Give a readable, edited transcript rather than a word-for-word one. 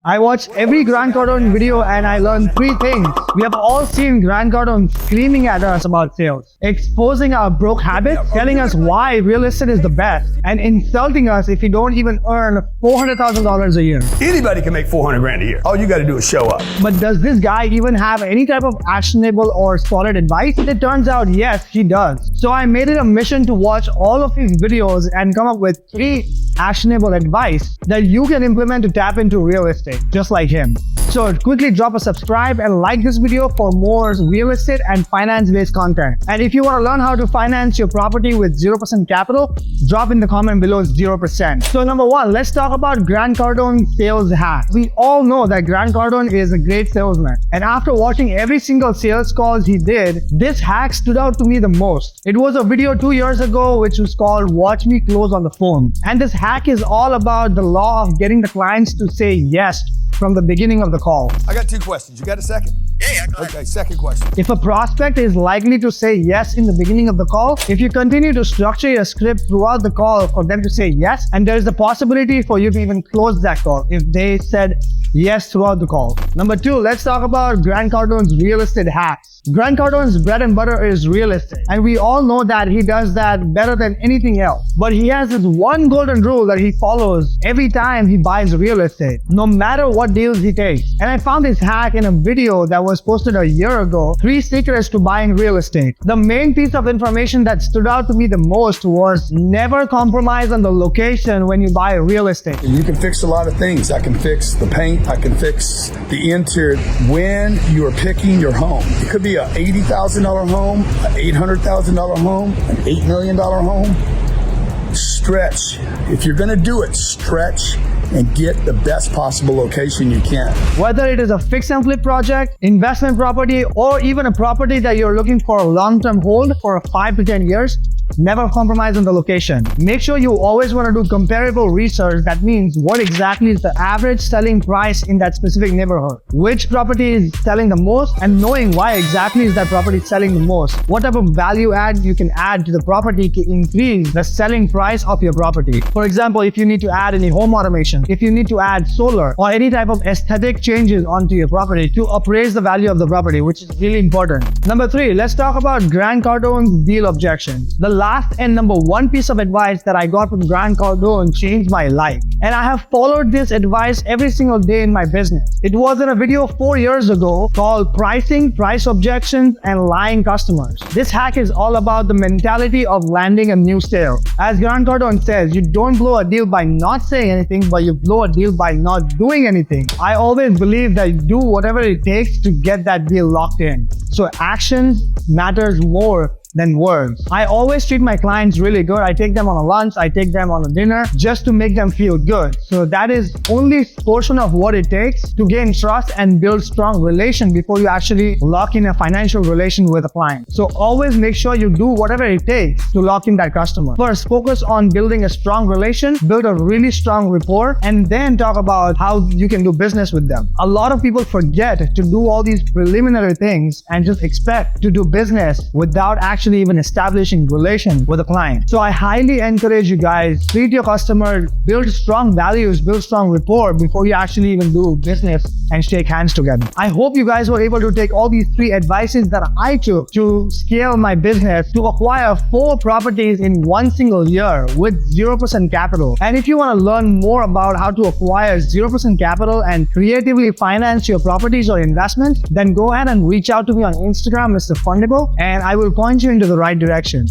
I watched every Grant Cardone video and I learned three things. We have all seen Grant Cardone screaming at us about sales, exposing our broke habits, telling us why real estate is the best, and insulting us if we don't even earn $400,000 a year. Anybody can make 400 grand a year. All you got to do is show up. But does this guy even have any type of actionable or solid advice? It turns out, yes, he does. So I made it a mission to watch all of his videos and come up with 3 actionable advice that you can implement to tap into real estate, just like him. So quickly drop a subscribe and like this video for more real estate and finance-based content. And if you want to learn how to finance your property with 0% capital, drop in the comment below 0%. So number 1, let's talk about Grant Cardone's sales hack. We all know that Grant Cardone is a great salesman. And after watching every single sales calls he did, this hack stood out to me the most. It was a video 2 years ago which was called Watch Me Close on the Phone. And this hack is all about the law of getting the clients to say yes from the beginning of the call. I got 2 questions. You got a second? Yeah, go ahead. Okay, second question. If a prospect is likely to say yes in the beginning of the call, if you continue to structure your script throughout the call for them to say yes, and there is the possibility for you to even close that call if they said yes throughout the call. Number 2, let's talk about Grant Cardone's real estate hacks. Grant Cardone's bread and butter is real estate, and we all know that he does that better than anything else. But he has this one golden rule that he follows every time he buys real estate, no matter what deals he takes. And I found this hack in a video that was posted a year ago, 3 secrets to buying real estate. The main piece of information that stood out to me the most was never compromise on the location when you buy real estate. You can fix a lot of things. I can fix the paint. I can fix the interior. When you're picking your home, it could be an $80,000 home, an $800,000 home, an $8 million home. Stretch. If you're going to do it, stretch and get the best possible location you can. Whether it is a fix and flip project, investment property, or even a property that you're looking for a long-term hold for 5 to 10 years, never compromise on the location. Make sure you always want to do comparable research. That means what exactly is the average selling price in that specific neighborhood? Which property is selling the most, and knowing why exactly is that property selling the most. What type of value add you can add to the property to increase the selling price of your property. For example, if you need to add any home automation, if you need to add solar or any type of aesthetic changes onto your property to appraise the value of the property, which is really important. Number 3, let's talk about Grant Cardone's deal objections. The last and number 1 piece of advice that I got from Grant Cardone changed my life. And I have followed this advice every single day in my business. It was in a video 4 years ago called Pricing, Price Objections, and Lying Customers. This hack is all about the mentality of landing a new sale. As Grant Cardone says, you don't blow a deal by not saying anything, but you blow a deal by not doing anything. I always believe that you do whatever it takes to get that deal locked in. So actions matters more than words. I always treat my clients really good. I take them on a lunch, I take them on a dinner just to make them feel good. So that is only portion of what it takes to gain trust and build strong relation before you actually lock in a financial relation with a client. So always make sure you do whatever it takes to lock in that customer. First, focus on building a strong relation, build a really strong rapport, and then talk about how you can do business with them. A lot of people forget to do all these preliminary things and just expect to do business without actually even establishing relation with a client. So I highly encourage you guys, treat your customer, build strong values, build strong rapport before you actually even do business and shake hands together. I hope you guys were able to take all these 3 advices that I took to scale my business to acquire 4 properties in 1 single year with 0% capital. And if you want to learn more about how to acquire 0% capital and creatively finance your properties or investments, then go ahead and reach out to me on Instagram, Mr. Fundable, and I will point you into the right direction.